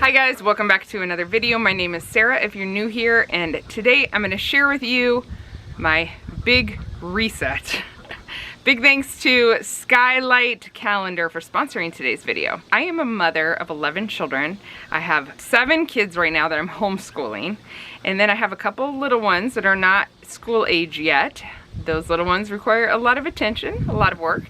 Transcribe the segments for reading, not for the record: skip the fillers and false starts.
Hi guys, welcome back to another video. My name is Sarah if you're new here, and today I'm going to share with you my big reset. Big thanks to Skylight Calendar for sponsoring today's video. I am a mother of 11 children. I have 7 kids right now that I'm homeschooling, and then I have a couple little ones that are not school age yet. Those little ones require a lot of attention, a lot of work,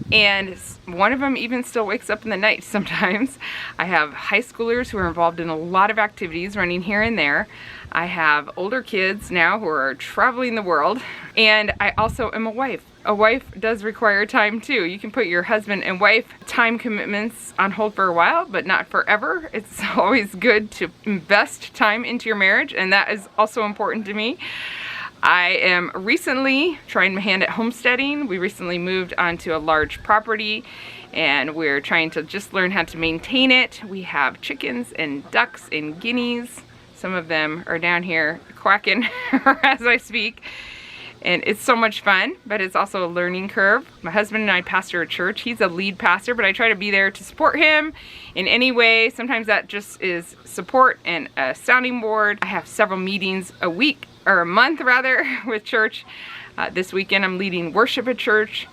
and one of them even still wakes up in the night sometimes. I have high schoolers who are involved in a lot of activities running here and there. I have older kids now who are traveling the world, and I also am a wife. A wife does require time too. You can put your husband and wife time commitments on hold for a while, but not forever. It's always good to invest time into your marriage, and that is also important to me. I am recently trying my hand at homesteading. We recently moved onto a large property and we're trying to just learn how to maintain it. We have chickens and ducks and guineas. Some of them are down here quacking as I speak. And it's so much fun, but it's also a learning curve. My husband and I pastor a church. He's a lead pastor, but I try to be there to support him in any way. Sometimes that just is support and a sounding board. I have several meetings a week, or a month rather, with church. This weekend I'm leading worship at church.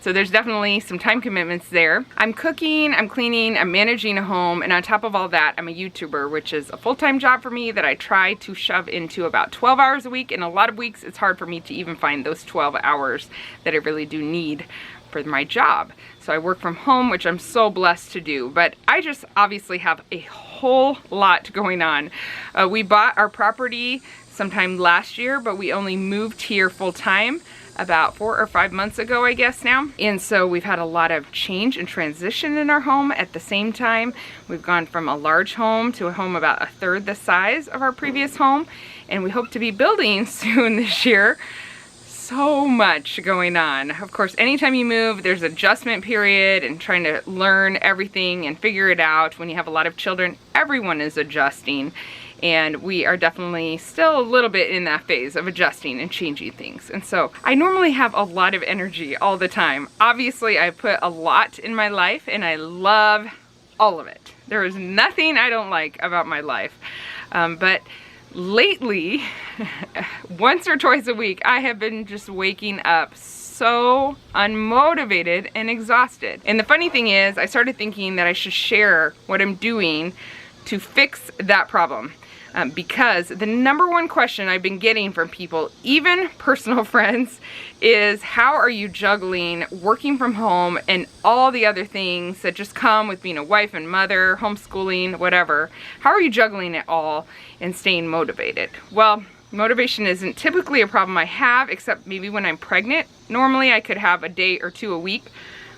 So there's definitely some time commitments there. I'm cooking, I'm cleaning, I'm managing a home, and on top of all that, I'm a YouTuber, which is a full-time job for me that I try to shove into about 12 hours a week. And a lot of weeks it's hard for me to even find those 12 hours that I really do need for my job. So I work from home, which I'm so blessed to do, but I just obviously have a whole lot going on. We bought our property sometime last year, but we only moved here full-time about 4 or 5 months ago, I guess now. And so we've had a lot of change and transition in our home at the same time. We've gone from a large home to a home about a third the size of our previous home, and we hope to be building soon this year. So much going on. Of course, anytime you move, there's adjustment period and trying to learn everything and figure it out. When you have a lot of children, everyone is adjusting. And we are definitely still a little bit in that phase of adjusting and changing things. And so I normally have a lot of energy all the time. Obviously, I put a lot in my life and I love all of it. There is nothing I don't like about my life. But lately, once or twice a week, I have been just waking up so unmotivated and exhausted. And the funny thing is, I started thinking that I should share what I'm doing to fix that problem. Because the number one question I've been getting from people, even personal friends, is how are you juggling working from home and all the other things that just come with being a wife and mother, homeschooling, whatever. How are you juggling it all and staying motivated? Well, motivation isn't typically a problem I have, except maybe when I'm pregnant. Normally I could have a day or two a week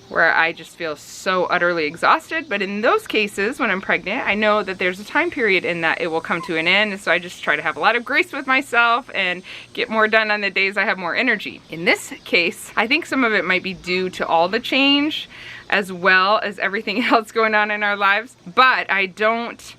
where I just feel so utterly exhausted. But in those cases, when I'm pregnant, I know that there's a time period in that it will come to an end. And so I just try to have a lot of grace with myself and get more done on the days I have more energy. In this case, I think some of it might be due to all the change as well as everything else going on in our lives. But I don't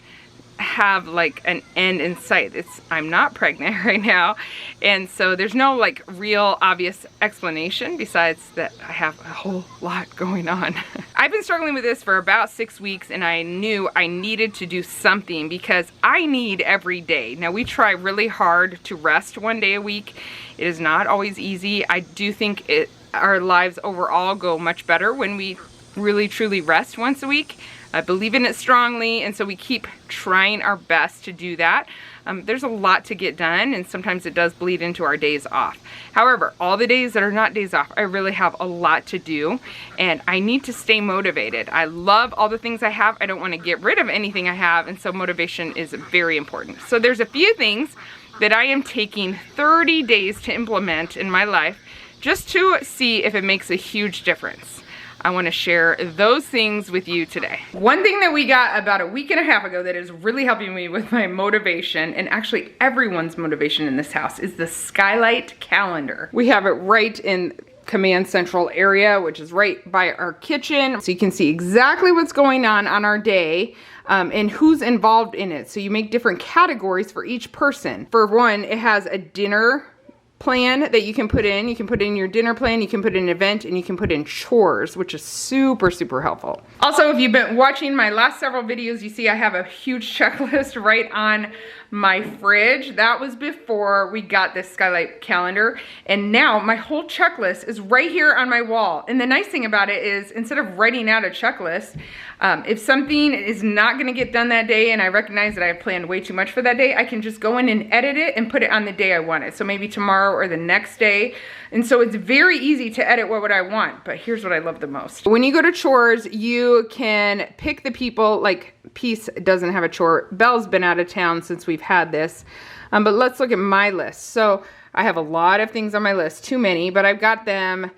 have like an end in sight. I'm not pregnant right now, and so there's no like real obvious explanation besides that I have a whole lot going on. I've been struggling with this for about 6 weeks, and I knew I needed to do something because I need every day. Now we try really hard to rest one day a week. It is not always easy. I do think our lives overall go much better when we really truly rest once a week. I believe in it strongly, and so we keep trying our best to do that. There's a lot to get done, and sometimes it does bleed into our days off. However, all the days that are not days off, I really have a lot to do, and I need to stay motivated. I love all the things I have. I don't want to get rid of anything I have, and so motivation is very important. So there's a few things that I am taking 30 days to implement in my life just to see if it makes a huge difference. I want to share those things with you today. One thing that we got about a week and a half ago that is really helping me with my motivation, and actually everyone's motivation in this house, is the Skylight Calendar. We have it right in Command Central area, which is right by our kitchen. So you can see exactly what's going on our day and who's involved in it. So you make different categories for each person. For one, it has a dinner plan that you can put in. You can put in your dinner plan, you can put in an event, and you can put in chores, which is super, super helpful. Also, if you've been watching my last several videos, you see I have a huge checklist right on my fridge. That was before we got this Skylight calendar, and now my whole checklist is right here on my wall. And the nice thing about it is, instead of writing out a checklist, if something is not gonna get done that day and I recognize that I have planned way too much for that day, I can just go in and edit it and put it on the day I want it. So maybe tomorrow or the next day. And so it's very easy to edit what I want, but here's what I love the most. When you go to chores, you can pick the people, like Peace doesn't have a chore. Belle's been out of town since we've had this, but let's look at my list. So I have a lot of things on my list, too many, but I've got them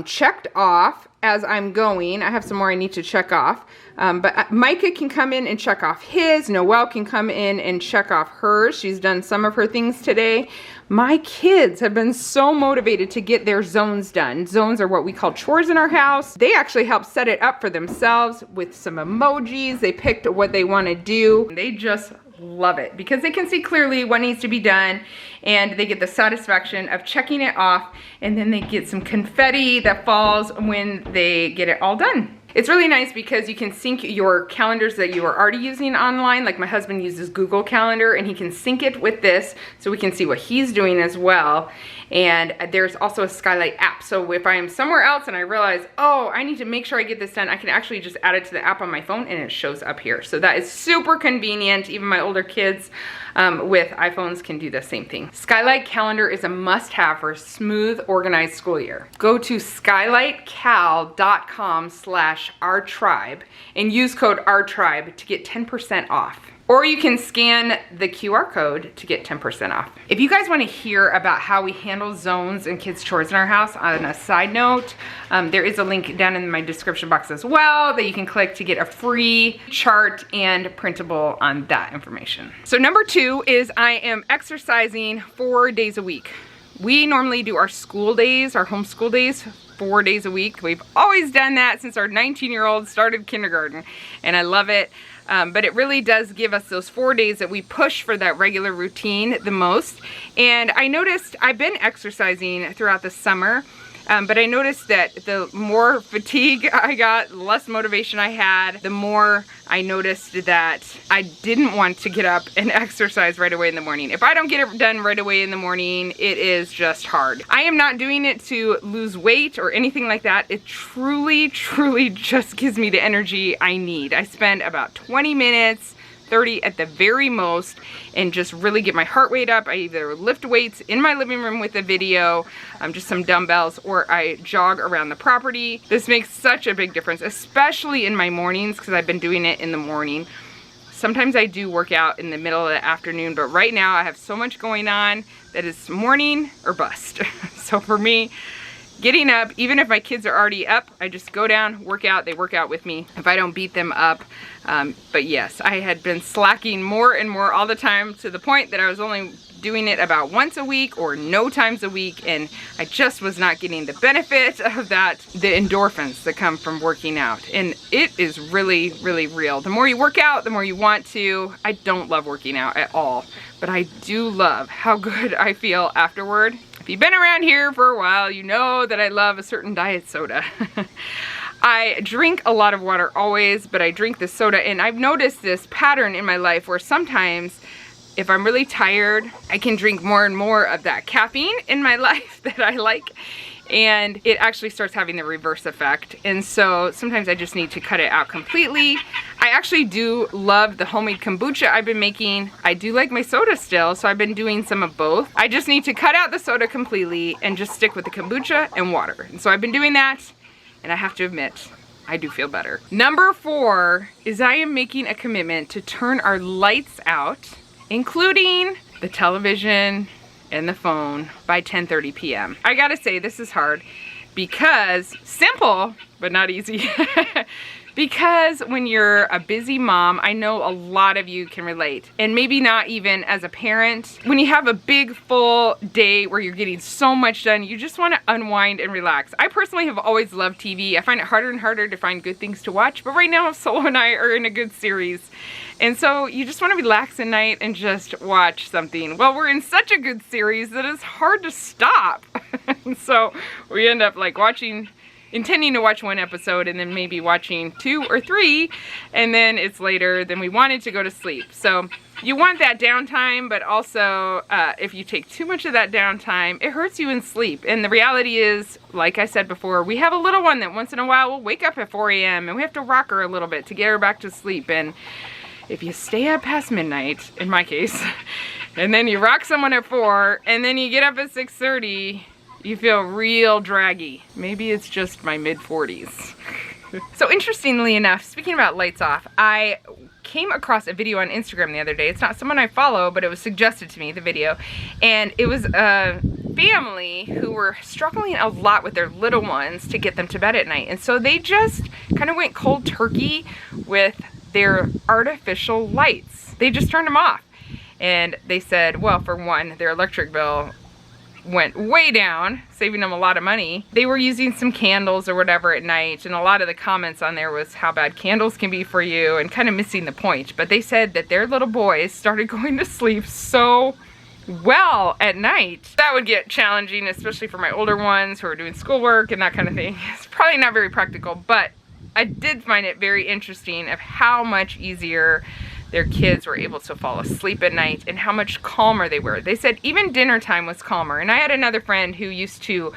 checked off as I'm going. I have some more I need to check off. But Micah can come in and check off his. Noelle can come in and check off hers. She's done some of her things today. My kids have been so motivated to get their zones done. Zones are what we call chores in our house. They actually helped set it up for themselves with some emojis. They picked what they want to do. They just love it because they can see clearly what needs to be done, and they get the satisfaction of checking it off, and then they get some confetti that falls when they get it all done. It's really nice because you can sync your calendars that you are already using online. Like my husband uses Google Calendar, and he can sync it with this so we can see what he's doing as well. And there's also a Skylight app. So if I am somewhere else and I realize, oh, I need to make sure I get this done, I can actually just add it to the app on my phone and it shows up here. So that is super convenient. Even my older kids with iPhones can do the same thing. Skylight Calendar is a must-have for a smooth, organized school year. Go to skylightcal.com/ourtribe and use code ourtribe to get 10% off. Or you can scan the QR code to get 10% off. If you guys want to hear about how we handle zones and kids' chores in our house, on a side note, there is a link down in my description box as well that you can click to get a free chart and printable on that information. So number 2 is I am exercising 4 days a week. We normally do our school days, our homeschool days, 4 days a week. We've always done that since our 19-year-old started kindergarten, and I love it. But it really does give us those 4 days that we push for that regular routine the most. And I noticed I've been exercising throughout the summer, but I noticed that the more fatigue I got, the less motivation I had, the more I noticed that I didn't want to get up and exercise right away in the morning. If I don't get it done right away in the morning, it is just hard. I am not doing it to lose weight or anything like that. It truly, truly just gives me the energy I need. I spend about 20 minutes, 30 at the very most, and just really get my heart rate up. I either lift weights in my living room with a video, just some dumbbells, or I jog around the property. This makes such a big difference, especially in my mornings, because I've been doing it in the morning. Sometimes I do work out in the middle of the afternoon, but right now I have so much going on that it's morning or bust. So for me, getting up, even if my kids are already up, I just go down, work out, they work out with me if I don't beat them up. But yes, I had been slacking more and more all the time, to the point that I was only doing it about once a week or no times a week, and I just was not getting the benefit of that, the endorphins that come from working out. And it is really, really real. The more you work out, the more you want to. I don't love working out at all, but I do love how good I feel afterward. If you've been around here for a while, you know that I love a certain diet soda. I drink a lot of water always, but I drink the soda, and I've noticed this pattern in my life where sometimes if I'm really tired, I can drink more and more of that caffeine in my life that I like, and it actually starts having the reverse effect. And so sometimes I just need to cut it out completely. I actually do love the homemade kombucha I've been making. I do like my soda still, so I've been doing some of both. I just need to cut out the soda completely and just stick with the kombucha and water. And so I've been doing that, and I have to admit, I do feel better. Number 4 is I am making a commitment to turn our lights out, including the television and the phone, by 10:30 p.m. I gotta say, this is hard. because simple, but not easy. Because when you're a busy mom, I know a lot of you can relate, and maybe not even as a parent. When you have a big full day where you're getting so much done, you just want to unwind and relax. I personally have always loved TV. I find it harder and harder to find good things to watch, but right now Solo and I are in a good series. And so you just want to relax at night and just watch something. Well, we're in such a good series that it's hard to stop. So we end up like intending to watch one episode and then maybe watching 2 or 3, and then it's later than we wanted to go to sleep. So you want that downtime, but also if you take too much of that downtime, it hurts you in sleep. And the reality is, like I said before, we have a little one that once in a while will wake up at 4 a.m. and we have to rock her a little bit to get her back to sleep. And if you stay up past midnight, in my case, and then you rock someone at 4 and then you get up at 6:30, you feel real draggy. Maybe it's just my mid-40s. So interestingly enough, speaking about lights off, I came across a video on Instagram the other day. It's not someone I follow, but it was suggested to me, the video. And it was a family who were struggling a lot with their little ones to get them to bed at night. And so they just kind of went cold turkey with their artificial lights. They just turned them off. And they said, well, for one, their electric bill went way down, saving them a lot of money. They were using some candles or whatever at night, and a lot of the comments on there was how bad candles can be for you and kind of missing the point. But they said that their little boys started going to sleep so well at night. That would get challenging, especially for my older ones who are doing schoolwork and that kind of thing. It's probably not very practical, but I did find it very interesting of how much easier their kids were able to fall asleep at night and how much calmer they were. They said even dinner time was calmer. And I had another friend who used to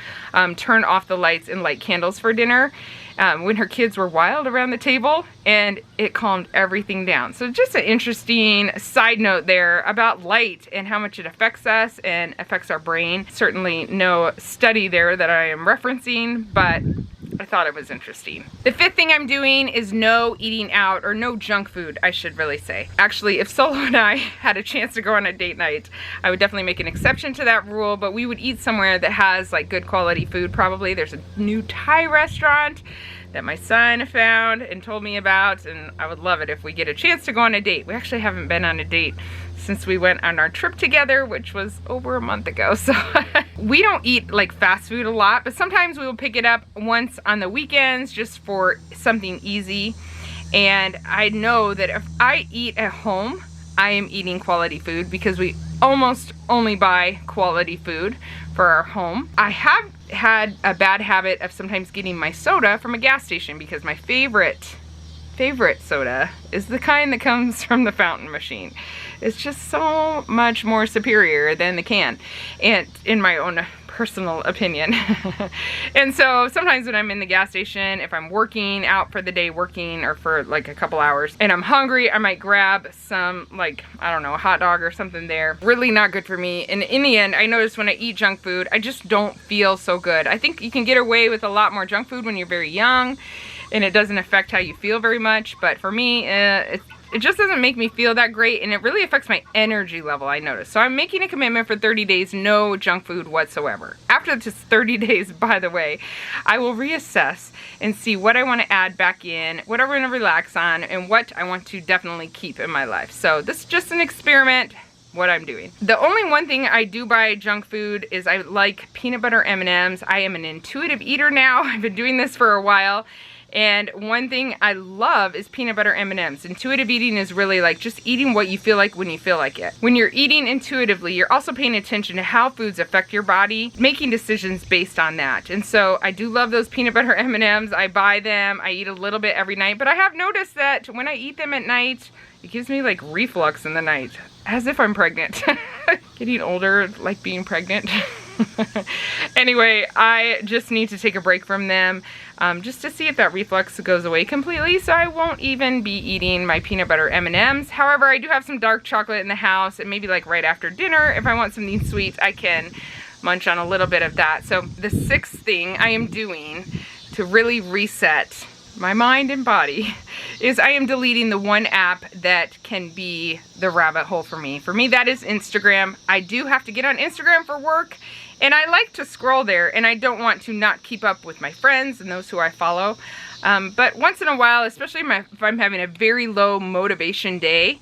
turn off the lights and light candles for dinner when her kids were wild around the table, and it calmed everything down. So just an interesting side note there about light and how much it affects us and affects our brain. Certainly no study there that I am referencing, but I thought it was interesting. The 5th thing I'm doing is no eating out, or no junk food, I should really say. Actually, if Solo and I had a chance to go on a date night, I would definitely make an exception to that rule, but we would eat somewhere that has like good quality food probably. There's a new Thai restaurant that my son found and told me about, and I would love it if we get a chance to go on a date. We actually haven't been on a date since we went on our trip together, which was over a month ago. So we don't eat like fast food a lot, but sometimes we will pick it up once on the weekends just for something easy. And I know that if I eat at home, I am eating quality food because we almost only buy quality food for our home. I have had a bad habit of sometimes getting my soda from a gas station because my favorite soda is the kind that comes from the fountain machine. It's just so much more superior than the can, and in my own personal opinion. And so sometimes when I'm in the gas station, if I'm working out for the day, working or for like a couple hours, and I'm hungry, I might grab some, like, I don't know, a hot dog or something there. Really not good for me. And in the end, I notice when I eat junk food, I just don't feel so good. I think you can get away with a lot more junk food when you're very young, and it doesn't affect how you feel very much. But for me, it just doesn't make me feel that great, and it really affects my energy level, I notice. So I'm making a commitment for 30 days, no junk food whatsoever. After just 30 days, by the way, I will reassess and see what I want to add back in, what I want to relax on, and what I want to definitely keep in my life. So this is just an experiment, what I'm doing. The only one thing I do buy junk food is I like peanut butter M&Ms. I am an intuitive eater now. I've been doing this for a while. And one thing I love is peanut butter M&Ms. Intuitive eating is really like just eating what you feel like when you feel like it. When you're eating intuitively, you're also paying attention to how foods affect your body, making decisions based on that. And so I do love those peanut butter M&Ms. I buy them. I eat a little bit every night. But I have noticed that when I eat them at night, it gives me like reflux in the night, as if I'm pregnant. Getting older, like being pregnant. Anyway, I just need to take a break from them just to see if that reflux goes away completely, so I won't even be eating my peanut butter M&Ms. However, I do have some dark chocolate in the house, and maybe like right after dinner, if I want something sweet, I can munch on a little bit of that. So the 6th thing I am doing to really reset my mind and body is I am deleting the one app that can be the rabbit hole for me. For me, that is Instagram. I do have to get on Instagram for work, And I like to scroll there, and I don't want to not keep up with my friends and those who I follow. But once in a while, especially if I'm having a very low motivation day,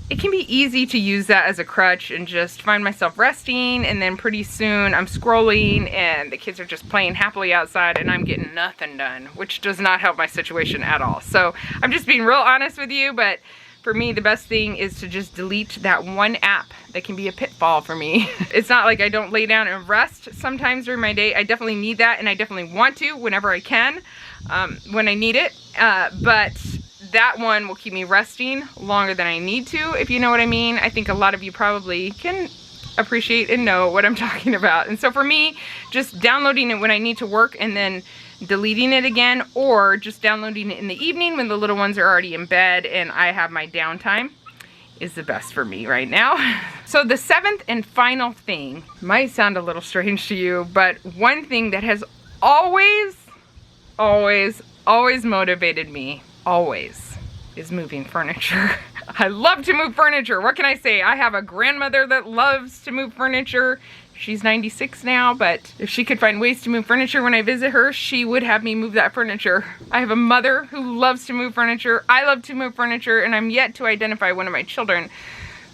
it can be easy to use that as a crutch and just find myself resting, and then pretty soon I'm scrolling and the kids are just playing happily outside and I'm getting nothing done, which does not help my situation at all. So I'm just being real honest with you, but for me, the best thing is to just delete that one app that can be a pitfall for me. It's not like I don't lay down and rest sometimes during my day. I definitely need that, and I definitely want to whenever I can, when I need it. But that one will keep me resting longer than I need to, if you know what I mean. I think a lot of you probably can appreciate and know what I'm talking about. And so for me, just downloading it when I need to work and then deleting it again, or just downloading it in the evening when the little ones are already in bed and I have my downtime, is the best for me right now. So the seventh and final thing might sound a little strange to you, but one thing that has always motivated me, always, is moving furniture. I love to move furniture. What can I say? I have a grandmother that loves to move furniture. She's 96 now, but if she could find ways to move furniture when I visit her, she would have me move that furniture. I have a mother who loves to move furniture. I love to move furniture, and I'm yet to identify one of my children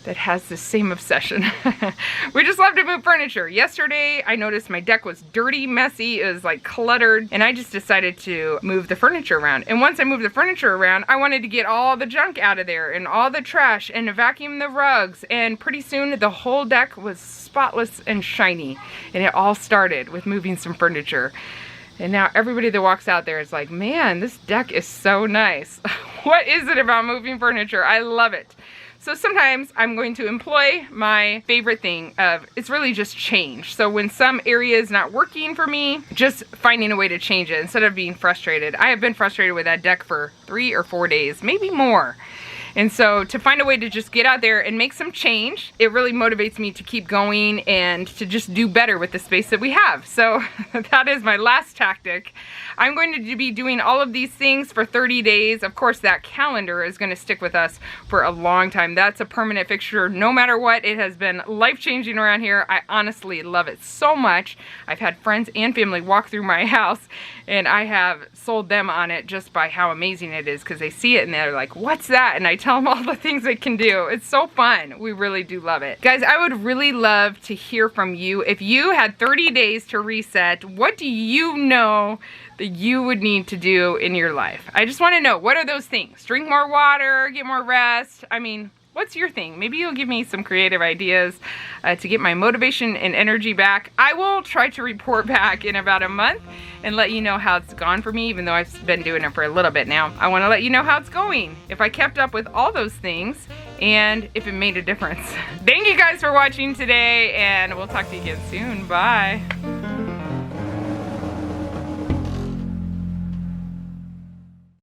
that has the same obsession. We just love to move furniture. Yesterday, I noticed my deck was dirty, messy, it was like cluttered, and I just decided to move the furniture around. And once I moved the furniture around, I wanted to get all the junk out of there and all the trash and vacuum the rugs, and pretty soon the whole deck was spotless and shiny. And it all started with moving some furniture. And now everybody that walks out there is like, man, this deck is so nice. What is it about moving furniture? I love it. So sometimes I'm going to employ my favorite thing of, it's really just change. So when some area is not working for me, just finding a way to change it instead of being frustrated. I have been frustrated with that deck for 3 or 4 days, maybe more. And so to find a way to just get out there and make some change, it really motivates me to keep going and to just do better with the space that we have. So that is my last tactic. I'm going to be doing all of these things for 30 days. Of course, that calendar is going to stick with us for a long time. That's a permanent fixture no matter what. It has been life-changing around here. I honestly love it so much. I've had friends and family walk through my house, and I have sold them on it just by how amazing it is, because they see it and they're like, what's that? And I tell them all the things it can do. It's so fun. We really do love it. Guys, I would really love to hear from you. If you had 30 days to reset, what do you know that you would need to do in your life? I just want to know, what are those things? Drink more water, get more rest. I mean, what's your thing? Maybe you'll give me some creative ideas to get my motivation and energy back. I will try to report back in about a month and let you know how it's gone for me, even though I've been doing it for a little bit now. I want to let you know how it's going, if I kept up with all those things, and if it made a difference. Thank you guys for watching today, and we'll talk to you again soon. Bye.